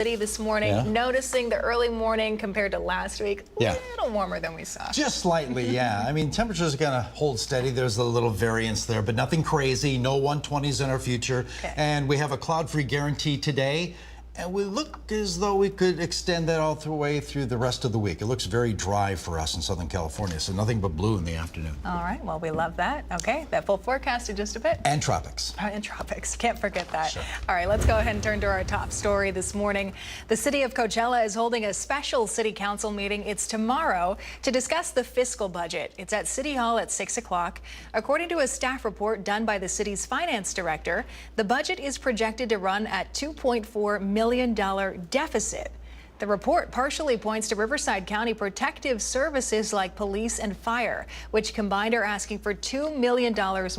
City this morning, noticing the early morning compared to last week, a little warmer than we saw. Just slightly, yeah. I mean, temperatures are going to hold steady. There's a little variance there, but nothing crazy. No 120s in our future. Okay. And we have a cloud-free guarantee today. And we look as though we could extend that all the way through the rest of the week. It looks very dry for us in Southern California, so nothing but blue in the afternoon. All right, well, we love that. Okay, that full forecast in just a bit. And tropics. And tropics, can't forget that. Sure. All right, let's go ahead and turn to our top story this morning. The city of Coachella is holding a special city council meeting. It's tomorrow to discuss the fiscal budget. It's at City Hall at 6 o'clock. According to a staff report done by the city's finance director, the budget is projected to run at $2.4 million deficit. The report partially points to Riverside County protective services like police and fire, which combined are asking for $2 million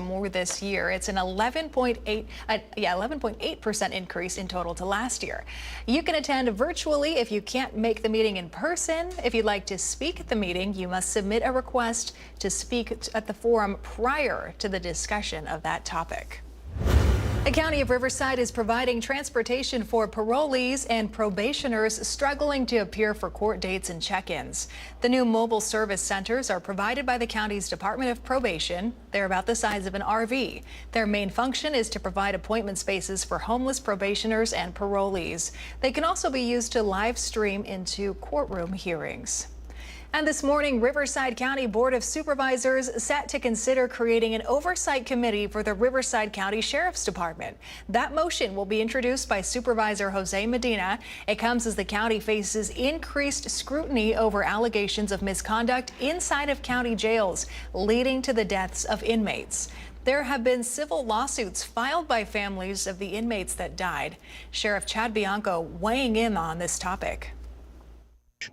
more this year. It's an 11.8% increase in total to last year. You can attend virtually if you can't make the meeting in person. If you'd like to speak at the meeting, you must submit a request to speak at the forum prior to the discussion of that topic. The County of Riverside is providing transportation for parolees and probationers struggling to appear for court dates and check-ins. The new mobile service centers are provided by the county's Department of Probation. They're about the size of an RV. Their main function is to provide appointment spaces for homeless probationers and parolees. They can also be used to live stream into courtroom hearings. And this morning, Riverside County Board of Supervisors set to consider creating an oversight committee for the Riverside County Sheriff's Department. That motion will be introduced by Supervisor Jose Medina. It comes as the county faces increased scrutiny over allegations of misconduct inside of county jails, leading to the deaths of inmates. There have been civil lawsuits filed by families of the inmates that died. Sheriff Chad Bianco weighing in on this topic.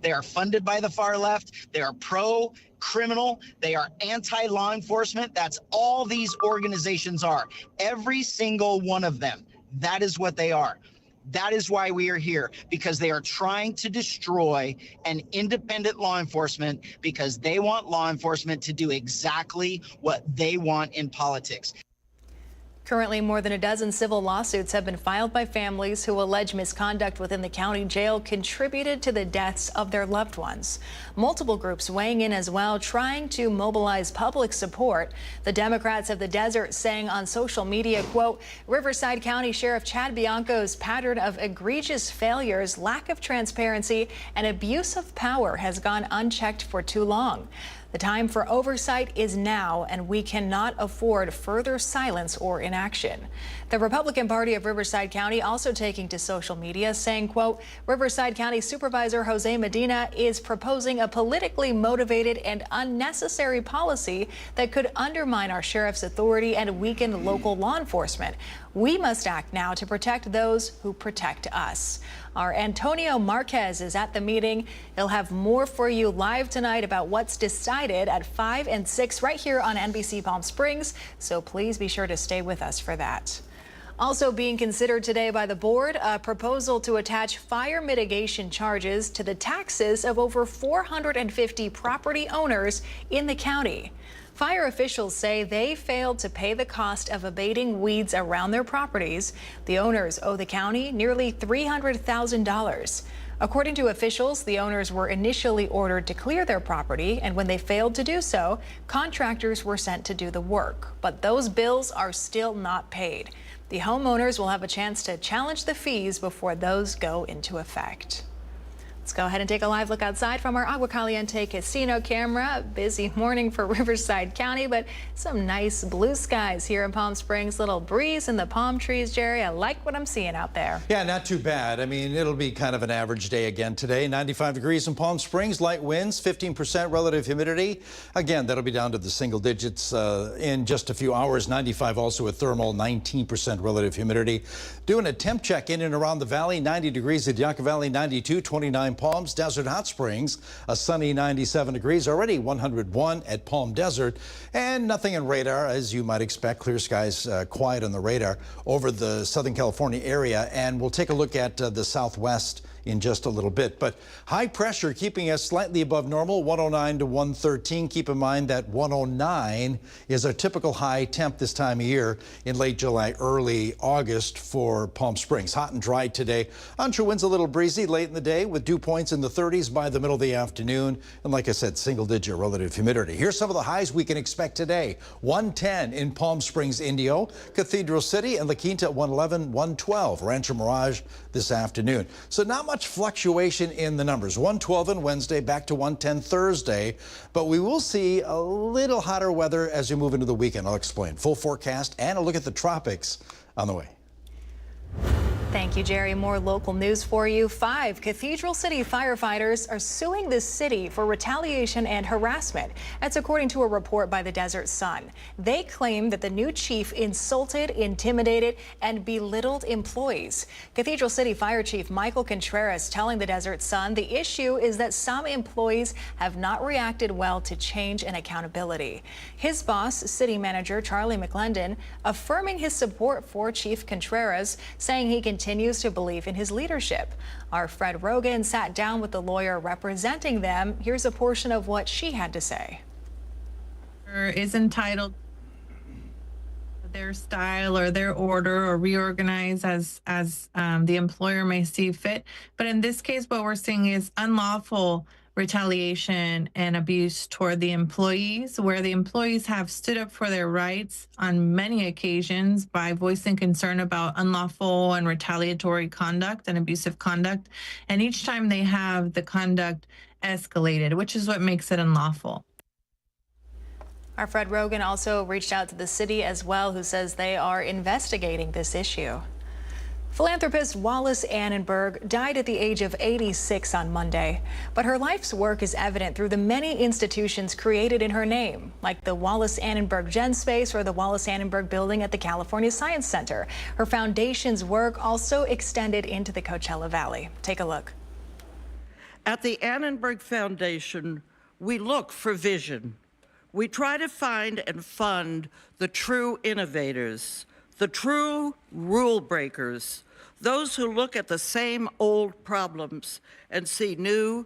They are funded by the far left. They are pro-criminal. They are anti-law enforcement. That's all these organizations are. Every single one of them. That is what they are. That is why we are here, because they are trying to destroy an independent law enforcement because they want law enforcement to do exactly what they want in politics. Currently, more than a dozen civil lawsuits have been filed by families who allege misconduct within the county jail contributed to the deaths of their loved ones. Multiple groups weighing in as well, trying to mobilize public support. The Democrats of the Desert saying on social media, quote, Riverside County Sheriff Chad Bianco's pattern of egregious failures, lack of transparency, and abuse of power has gone unchecked for too long. The time for oversight is now, and we cannot afford further silence or inaction. The Republican Party of Riverside County also taking to social media saying, quote, Riverside County Supervisor Jose Medina is proposing a politically motivated and unnecessary policy that could undermine our sheriff's authority and weaken local law enforcement. We must act now to protect those who protect us. Our Antonio Marquez is at the meeting. He'll have more for you live tonight about what's decided at 5 and 6 right here on NBC Palm Springs. So please be sure to stay with us for that. Also being considered today by the board, a proposal to attach fire mitigation charges to the taxes of over 450 property owners in the county. Fire officials say they failed to pay the cost of abating weeds around their properties. The owners owe the county nearly $300,000. According to officials, the owners were initially ordered to clear their property, and when they failed to do so, contractors were sent to do the work. But those bills are still not paid. The homeowners will have a chance to challenge the fees before those go into effect. Let's go ahead and take a live look outside from our Agua Caliente casino camera. Busy morning for Riverside County, but some nice blue skies here in Palm Springs. Little breeze in the palm trees, Jerry. I like what I'm seeing out there. Yeah, not too bad. I mean, it'll be kind of an average day again today. 95 degrees in Palm Springs, light winds, 15% relative humidity. Again, that'll be down to the single digits in just a few hours. 95 also with thermal, 19% relative humidity. Doing a temp check in and around the valley, 90 degrees at Yucca Valley, 92, 29 Palms, Desert Hot Springs, a sunny 97 degrees, already 101 at Palm Desert, and nothing in radar, as you might expect. Clear skies, quiet on the radar over the Southern California area, and we'll take a look at the southwest in just a little bit. But high pressure keeping us slightly above normal, 109 to 113. Keep in mind that 109 is a typical high temp this time of year in late July, early August for Palm Springs. Hot and dry today. Onshore winds a little breezy late in the day with dew points in the 30s by the middle of the afternoon. And like I said, single-digit relative humidity. Here's some of the highs we can expect today. 110 in Palm Springs, Indio, Cathedral City, and La Quinta at 111, 112. Rancho Mirage this afternoon. So not much fluctuation in the numbers. 112 on Wednesday, back to 110 Thursday. But we will see a little hotter weather as we move into the weekend. I'll explain. Full forecast and a look at the tropics on the way. Thank you, Jerry. More local news for you. 5 Cathedral City firefighters are suing the city for retaliation and harassment. That's according to a report by the Desert Sun. They claim that the new chief insulted, intimidated, and belittled employees. Cathedral City Fire Chief Michael Contreras telling the Desert Sun the issue is that some employees have not reacted well to change and accountability. His boss, city manager Charlie McClendon, affirming his support for Chief Contreras, saying he continues to believe in his leadership. Our Fred Rogan sat down with the lawyer representing them. Here's a portion of what she had to say. Is entitled to their style or their order or reorganize as the employer may see fit. But in this case, what we're seeing is unlawful retaliation and abuse toward the employees, where the employees have stood up for their rights on many occasions by voicing concern about unlawful and retaliatory conduct and abusive conduct. And each time they have the conduct escalated, which is what makes it unlawful. Our Fred Rogan also reached out to the city as well, who says they are investigating this issue. Philanthropist Wallace Annenberg died at the age of 86 on Monday, but her life's work is evident through the many institutions created in her name, like the Wallace Annenberg Gen Space or the Wallace Annenberg Building at the California Science Center. Her foundation's work also extended into the Coachella Valley. Take a look. At the Annenberg Foundation, we look for vision. We try to find and fund the true innovators, the true rule breakers, those who look at the same old problems and see new,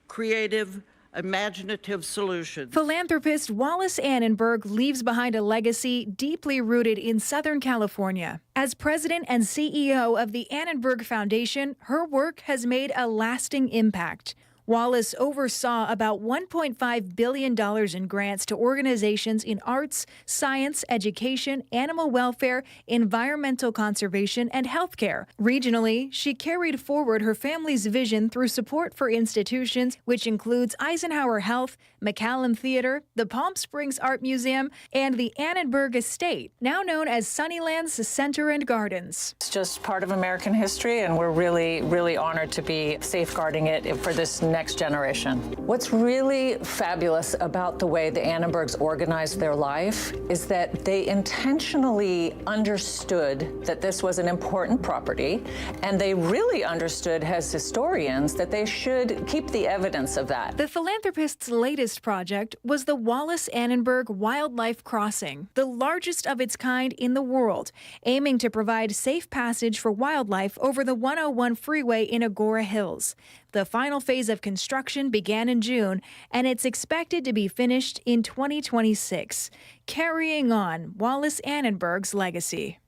creative, imaginative solutions. Philanthropist Wallace Annenberg leaves behind a legacy deeply rooted in Southern California. As president and CEO of the Annenberg Foundation, her work has made a lasting impact. Wallace oversaw about $1.5 billion in grants to organizations in arts, science, education, animal welfare, environmental conservation, and healthcare. Regionally, she carried forward her family's vision through support for institutions, which includes Eisenhower Health, McCallum Theater, the Palm Springs Art Museum, and the Annenberg Estate, now known as Sunnyland's Center and Gardens. It's just part of American history, and we're really, really honored to be safeguarding it for this next generation. What's really fabulous about the way the Annenbergs organized their life is that they intentionally understood that this was an important property, and they really understood as historians that they should keep the evidence of that. The philanthropist's latest project was the Wallace Annenberg Wildlife Crossing, the largest of its kind in the world, aiming to provide safe passage for wildlife over the 101 freeway in Agora Hills. The final phase of construction began in June, and it's expected to be finished in 2026, carrying on Wallace Annenberg's legacy.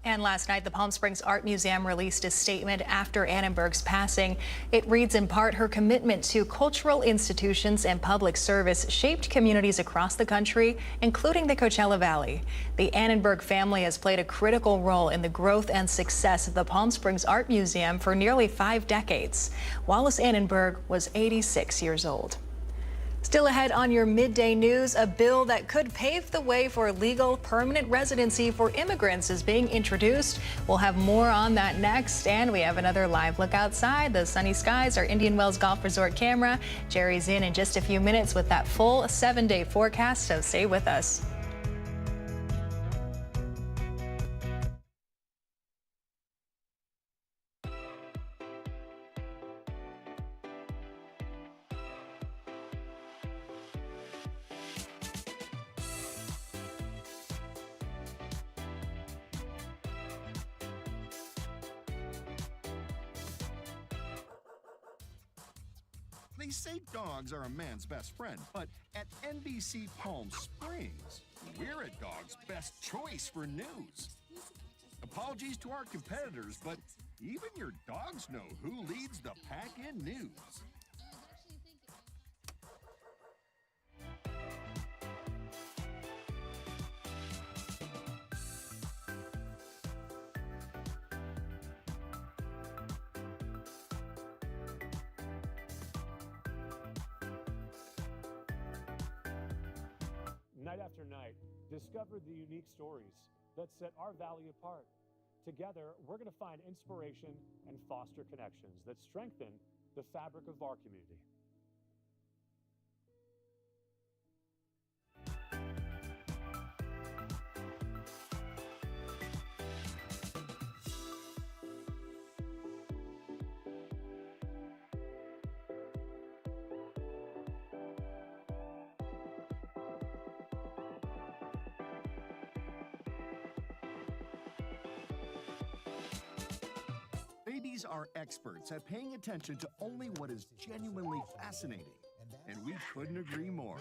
And last night, the Palm Springs Art Museum released a statement after Annenberg's passing. It reads in part, her commitment to cultural institutions and public service shaped communities across the country, including the Coachella Valley. The Annenberg family has played a critical role in the growth and success of the Palm Springs Art Museum for nearly 5 decades. Wallace Annenberg was 86 years old. Still ahead on your midday news, a bill that could pave the way for legal permanent residency for immigrants is being introduced. We'll have more on that next, and we have another live look outside the sunny skies, our Indian Wells Golf Resort camera. Jerry's in just a few minutes with that full 7-day forecast, so stay with us. They say dogs are a man's best friend, but at NBC Palm Springs, we're a dog's best choice for news. Apologies to our competitors, but even your dogs know who leads the pack in news. Night after night, discover the unique stories that set our valley apart. Together, we're going to find inspiration and foster connections that strengthen the fabric of our community. Babies are experts at paying attention to only what is genuinely fascinating, and we couldn't agree more.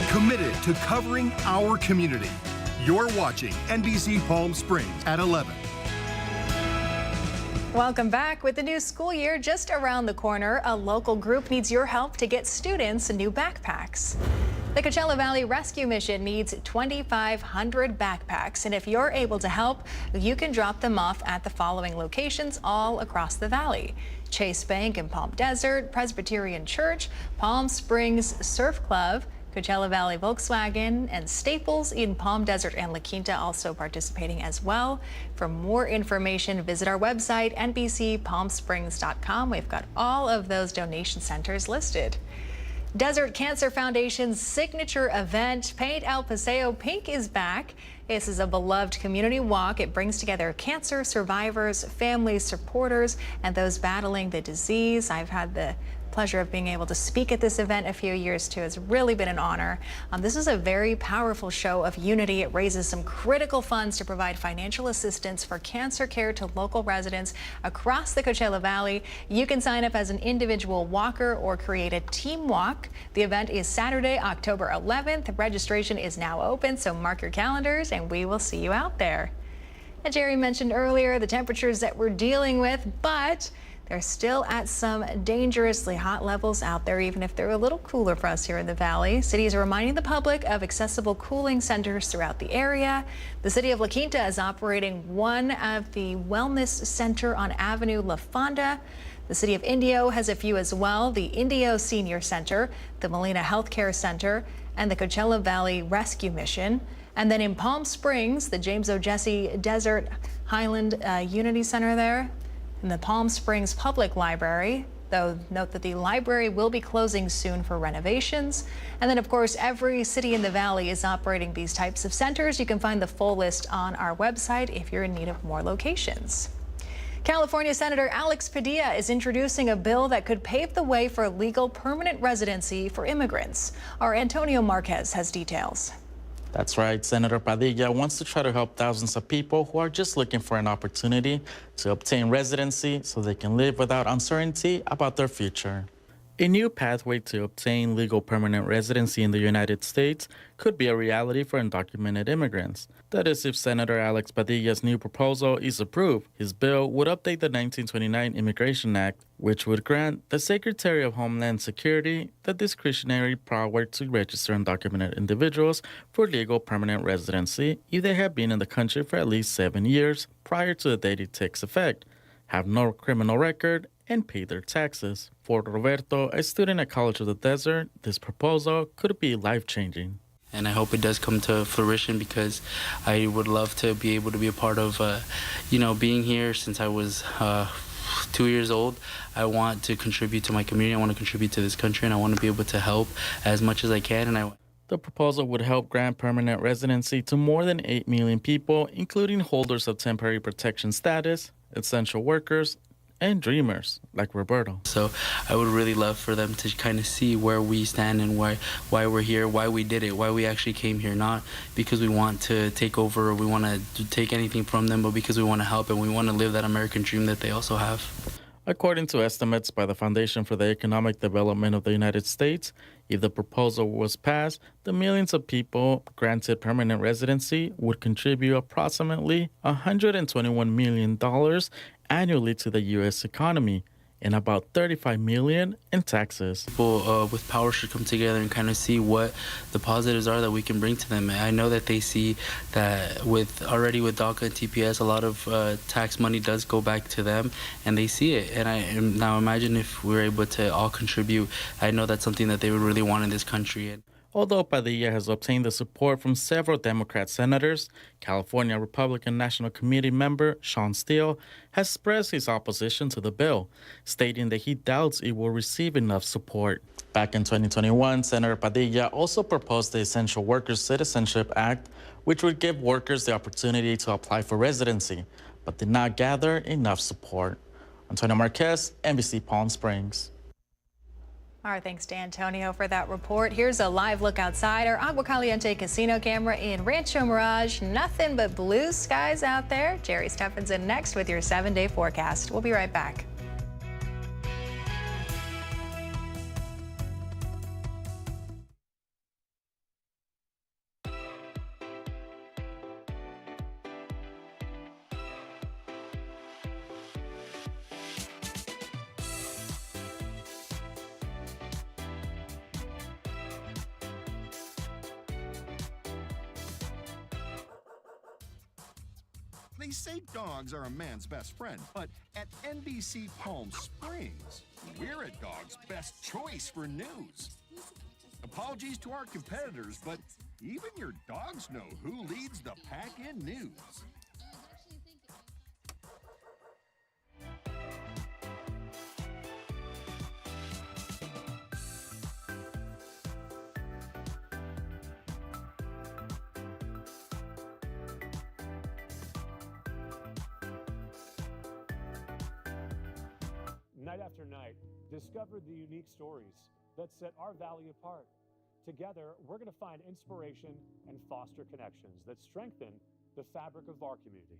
Committed to covering our community. You're watching NBC Palm Springs at 11. Welcome back. With the new school year just around the corner, a local group needs your help to get students new backpacks. The Coachella Valley Rescue Mission needs 2,500 backpacks, and if you're able to help, you can drop them off at the following locations all across the valley: Chase Bank in Palm Desert, Presbyterian Church, Palm Springs Surf Club, Coachella Valley Volkswagen, and Staples in Palm Desert and La Quinta also participating as well. For more information, visit our website, nbcpalmsprings.com. We've got all of those donation centers listed. Desert Cancer Foundation's signature event, Paint El Paseo Pink, is back. This is a beloved community walk. It brings together cancer survivors, families, supporters, and those battling the disease. I've had the pleasure of being able to speak at this event a few years too. It's really been an honor. This is a very powerful show of unity. It raises some critical funds to provide financial assistance for cancer care to local residents across the Coachella Valley. You can sign up as an individual walker or create a team walk. The event is Saturday, October 11th. Registration is now open, so mark your calendars and we will see you out there. And Jerry mentioned earlier the temperatures that we're dealing with, but they're still at some dangerously hot levels out there, even if they're a little cooler for us here in the valley. Cities are reminding the public of accessible cooling centers throughout the area. The city of La Quinta is operating one of the wellness center on Avenue La Fonda. The city of Indio has a few as well: the Indio Senior Center, the Molina Healthcare Center, and the Coachella Valley Rescue Mission. And then in Palm Springs, the James O. Jesse Desert Highland Unity Center there, in the Palm Springs Public Library, though note that the library will be closing soon for renovations. And then, of course, every city in the valley is operating these types of centers. You can find the full list on our website if you're in need of more locations. California Senator Alex Padilla is introducing a bill that could pave the way for legal permanent residency for immigrants. Our Antonio Marquez has details. That's right. Senator Padilla wants to try to help thousands of people who are just looking for an opportunity to obtain residency so they can live without uncertainty about their future. A new pathway to obtain legal permanent residency in the United States could be a reality for undocumented immigrants. That is, if Senator Alex Padilla's new proposal is approved. His bill would update the 1929 Immigration Act, which would grant the Secretary of Homeland Security the discretionary power to register undocumented individuals for legal permanent residency if they have been in the country for at least 7 years prior to the date it takes effect, have no criminal record, and pay their taxes. For Roberto, a student at College of the Desert, this proposal could be life-changing. And I hope it does come to fruition, because I would love to be able to be a part of, being here since I was 2 years old. I want to contribute to my community. I want to contribute to this country, and I want to be able to help as much as I can. The proposal would help grant permanent residency to more than 8 million people, including holders of temporary protection status, essential workers, and dreamers like Roberto. So I would really love for them to kind of see where we stand and why we're here, why we did it, why we actually came here, not because we want to take over or we want to take anything from them, but because we want to help and we want to live that American dream that they also have. According to estimates by the Foundation for the Economic Development of the United States, if the proposal was passed, the millions of people granted permanent residency would contribute approximately $121 million annually to the U.S. economy and about $35 million in taxes. People with power should come together and kind of see what the positives are that we can bring to them. I know that they see that already with DACA and TPS, a lot of tax money does go back to them, and they see it. And now imagine if we're able to all contribute. I know that's something that they would really want in this country. Although Padilla has obtained the support from several Democrat senators, California Republican National Committee member Sean Steele has expressed his opposition to the bill, stating that he doubts it will receive enough support. Back in 2021, Senator Padilla also proposed the Essential Workers Citizenship Act, which would give workers the opportunity to apply for residency, but did not gather enough support. Antonio Marquez, NBC Palm Springs. All right, thanks to Antonio for that report. Here's a live look outside our Agua Caliente casino camera in Rancho Mirage. Nothing but blue skies out there. Jerry Stephenson next with your 7-day forecast. We'll be right back. They say dogs are a man's best friend, but at NBC Palm Springs, we're a dog's best choice for news. Apologies to our competitors, but even your dogs know who leads the pack in news. Night after night, discover the unique stories that set our valley apart. Together, we're going to find inspiration and foster connections that strengthen the fabric of our community.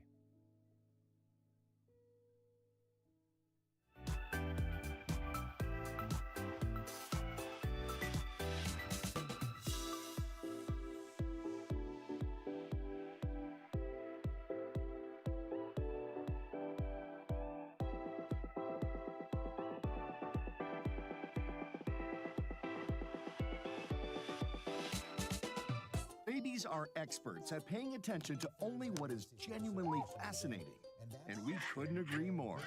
Babies are experts at paying attention to only what is genuinely fascinating, and we couldn't agree more.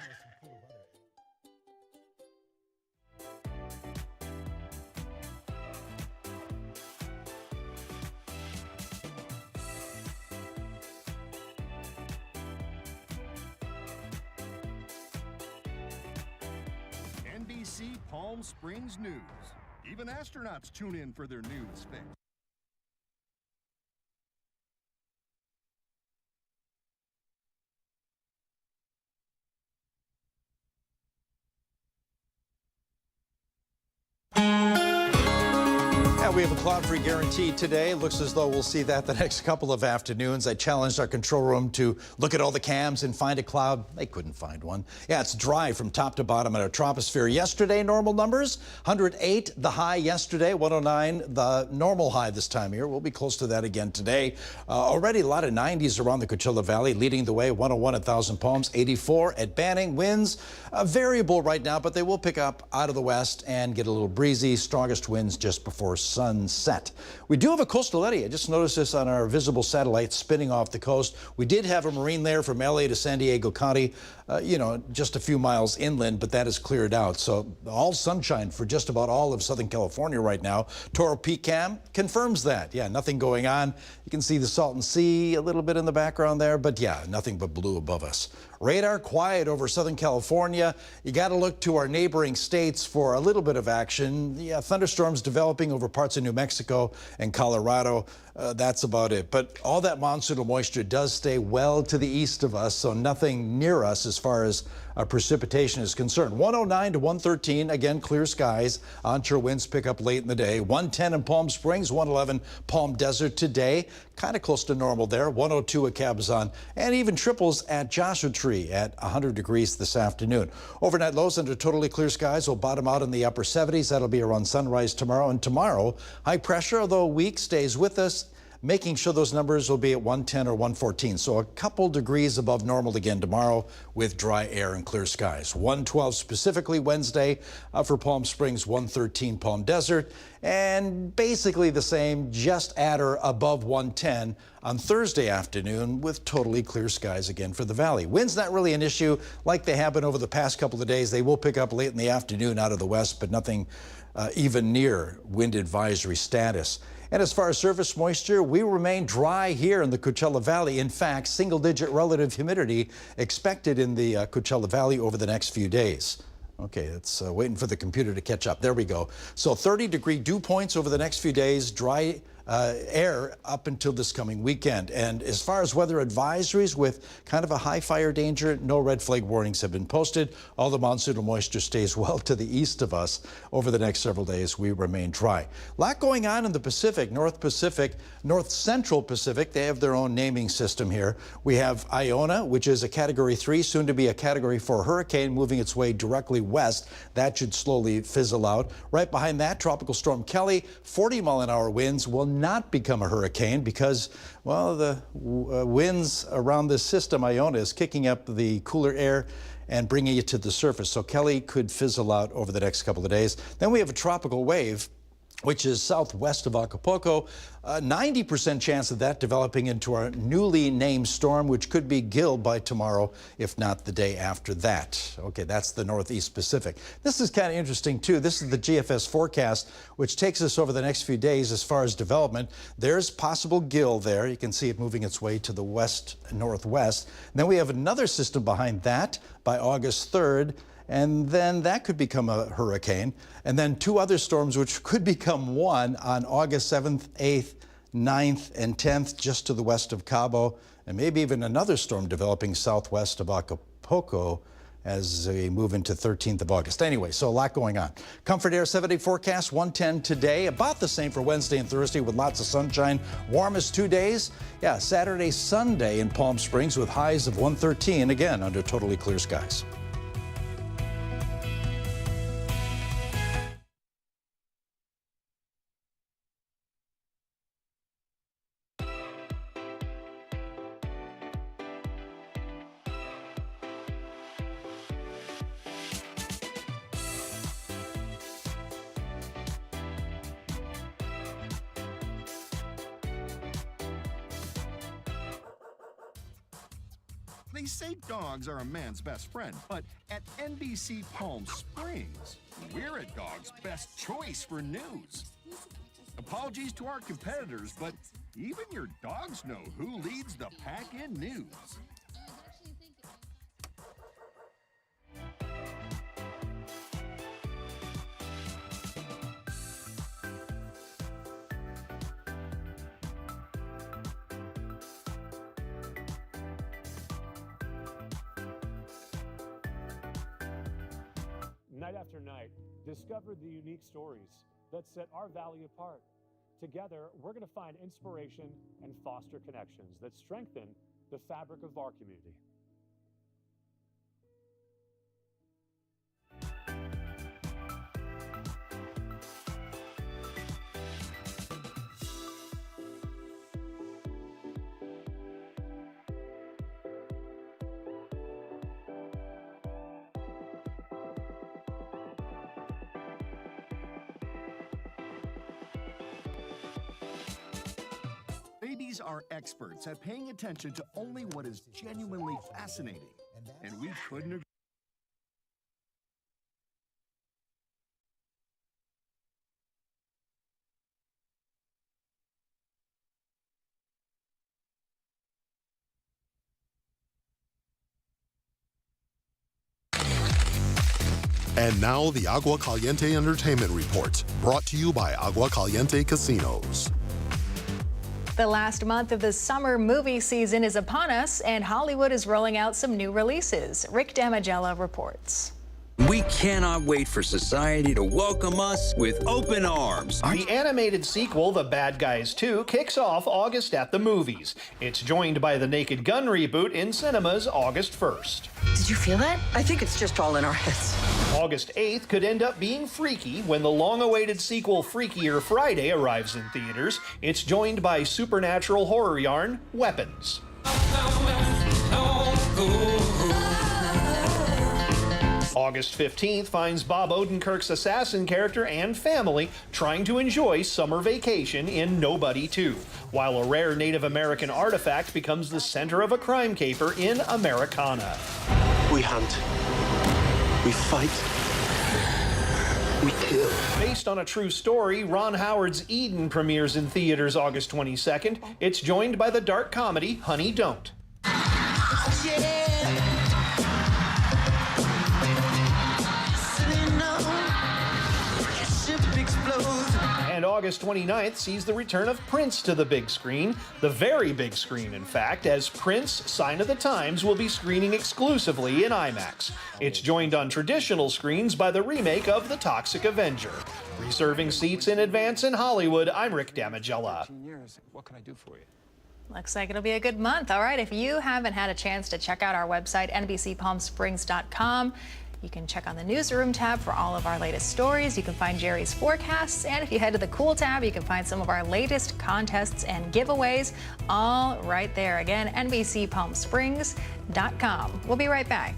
NBC Palm Springs News. Even astronauts tune in for their news fix. We have a cloud-free guarantee today. Looks as though we'll see that the next couple of afternoons. I challenged our control room to look at all the cams and find a cloud. They couldn't find one. Yeah, it's dry from top to bottom in our troposphere. Yesterday, normal numbers, 108 the high yesterday, 109 the normal high this time of year. We'll be close to that again today. Already a lot of 90s around the Coachella Valley, leading the way, 101 at Thousand Palms, 84 at Banning. Winds variable right now, but they will pick up out of the west and get a little breezy. Strongest winds just before sunset. We do have a coastal eddy. I just noticed this on our visible satellite spinning off the coast. We did have a marine layer from LA to San Diego County just a few miles inland, but that is cleared out. So all sunshine for just about all of Southern California right now. Toro Peak Cam confirms that. Yeah, nothing going on. You can see the Salton Sea a little bit in the background there, but yeah, nothing but blue above us. Radar quiet over Southern California. You got to look to our neighboring states for a little bit of action. Yeah, thunderstorms developing over parts of New Mexico and Colorado. That's about it. But all that monsoonal moisture does stay well to the east of us, so nothing near us as far as precipitation is concerned. 109 to 113, again, clear skies. Onshore winds pick up late in the day. 110 in Palm Springs, 111 Palm Desert today. Kind of close to normal there. 102 at Cabazon, and even triples at Joshua Tree at 100 degrees this afternoon. Overnight lows under totally clear skies will bottom out in the upper 70s. That'll be around sunrise tomorrow. And tomorrow, high pressure, although weak, stays with us, making sure those numbers will be at 110 or 114. So a couple degrees above normal again tomorrow with dry air and clear skies. 112 specifically Wednesday for Palm Springs, 113 Palm Desert, and basically the same, just at or above 110 on Thursday afternoon with totally clear skies again for the valley. Wind's not really an issue like they have been over the past couple of days. They will pick up late in the afternoon out of the west, but nothing even near wind advisory status. And as far as surface moisture, we remain dry here in the Coachella Valley. In fact, single-digit relative humidity expected in the Coachella Valley over the next few days. Okay, it's waiting for the computer to catch up. There we go. So 30-degree dew points over the next few days, dry air up until this coming weekend. And as far as weather advisories with kind of a high fire danger, no red flag warnings have been posted. All the monsoonal moisture stays well to the east of us. Over the next several days, we remain dry. A lot going on in the Pacific, North Central Pacific. They have their own naming system here. We have Iona, which is a Category 3, soon to be a Category 4 hurricane, moving its way directly west. That should slowly fizzle out. Right behind that, Tropical Storm Kelly, 40-mile-an-hour winds, will not become a hurricane because, well, the winds around this system, Iona, is kicking up the cooler air and bringing it to the surface. So Kelly could fizzle out over the next couple of days. Then we have a tropical wave, which is southwest of Acapulco. 90% chance of that developing into our newly named storm, which could be Gil by tomorrow, if not the day after that. Okay, that's the Northeast Pacific. This is kind of interesting, too. This is the GFS forecast, which takes us over the next few days as far as development. There's possible Gil there. You can see it moving its way to the west-northwest. Then we have another system behind that by August 3rd. And then that could become a hurricane. And then two other storms, which could become one on August 7th, 8th, 9th, and 10th, just to the west of Cabo. And maybe even another storm developing southwest of Acapulco as we move into 13th of August. Anyway, so a lot going on. Comfort Air 7-day forecast, 110 today. About the same for Wednesday and Thursday with lots of sunshine. Warmest 2 days. Yeah, Saturday, Sunday in Palm Springs with highs of 113, again, under totally clear skies. They say dogs are a man's best friend, but at NBC Palm Springs, we're a dog's best choice for news. Apologies to our competitors, but even your dogs know who leads the pack in news. Night after night, discover the unique stories that set our valley apart. Together, we're going to find inspiration and foster connections that strengthen the fabric of our community. Babies are experts at paying attention to only what is genuinely fascinating. And we couldn't agree. And now the Agua Caliente Entertainment Report, brought to you by Agua Caliente Casinos. The last month of the summer movie season is upon us, and Hollywood is rolling out some new releases. Rick Damagella reports. We cannot wait for society to welcome us with open arms. The animated sequel, The Bad Guys 2, kicks off August at the movies. It's joined by the Naked Gun reboot in cinemas August 1st. Did you feel that? I think it's just all in our heads. August 8th could end up being freaky when the long-awaited sequel Freakier Friday arrives in theaters. It's joined by supernatural horror yarn, Weapons. August 15th finds Bob Odenkirk's assassin character and family trying to enjoy summer vacation in Nobody 2, while a rare Native American artifact becomes the center of a crime caper in Americana. We hunt. We fight. We kill. Based on a true story, Ron Howard's Eden premieres in theaters August 22nd. It's joined by the dark comedy Honey Don't. Yeah. And August 29th sees the return of Prince to the big screen, the very big screen, in fact, as Prince, Sign of the Times will be screening exclusively in IMAX. It's joined on traditional screens by the remake of The Toxic Avenger. Reserving seats in advance in Hollywood, I'm Rick Damagella. What can I do for you? Looks like it'll be a good month. All right, if you haven't had a chance to check out our website, NBCPalmSprings.com, you can check on the newsroom tab for all of our latest stories. You can find Jerry's forecasts. And if you head to the cool tab, you can find some of our latest contests and giveaways all right there. Again, NBCPalmSprings.com. We'll be right back.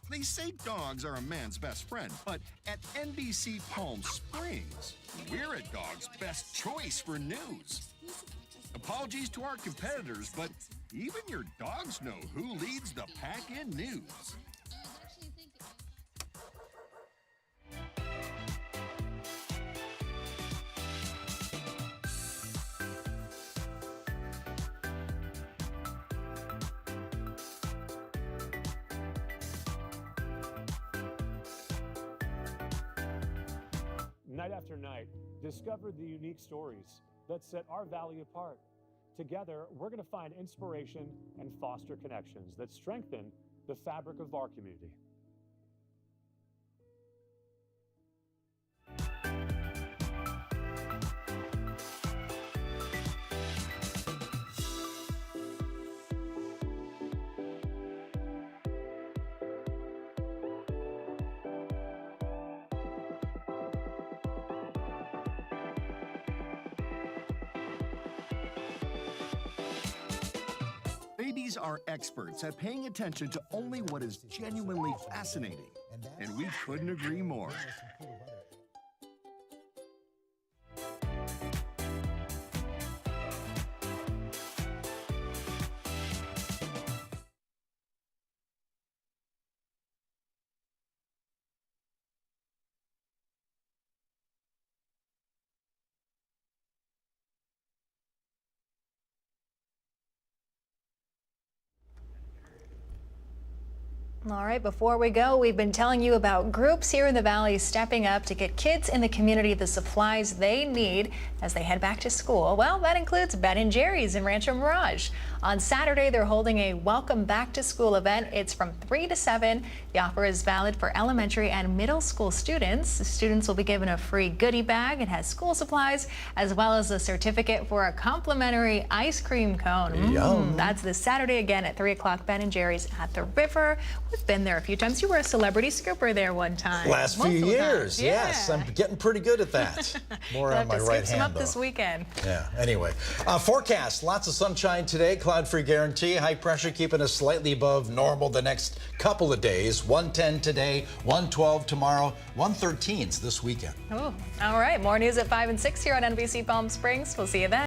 They say dogs are a man's best friend, but at NBC Palm Springs, we're a dog's best choice for news. Apologies to our competitors, but even your dogs know who leads the pack in news. Night after night, discover the unique stories that set our valley apart. Together, we're going to find inspiration and foster connections that strengthen the fabric of our community. Babies are experts at paying attention to only what is genuinely fascinating, and we couldn't agree more. All right, before we go, we've been telling you about groups here in the Valley stepping up to get kids in the community the supplies they need as they head back to school. Well, that includes Ben & Jerry's in Rancho Mirage. On Saturday, they're holding a Welcome Back to School event. It's from 3 to 7. The offer is valid for elementary and middle school students. The students will be given a free goodie bag. It has school supplies as well as a certificate for a complimentary ice cream cone. Yum. That's this Saturday again at 3 o'clock, Ben & Jerry's at the river with been there a few times. You were a celebrity scooper there one time. Last few Multiple years, times. yes. Yeah. I'm getting pretty good at that. More You'll on have my to right scoop some hand, up though. this weekend. Yeah, anyway. Forecast, lots of sunshine today, cloud-free guarantee. High pressure keeping us slightly above normal the next couple of days. 110 today, 112 tomorrow, 113s this weekend. Oh, all right. More news at 5 and 6 here on NBC Palm Springs. We'll see you then.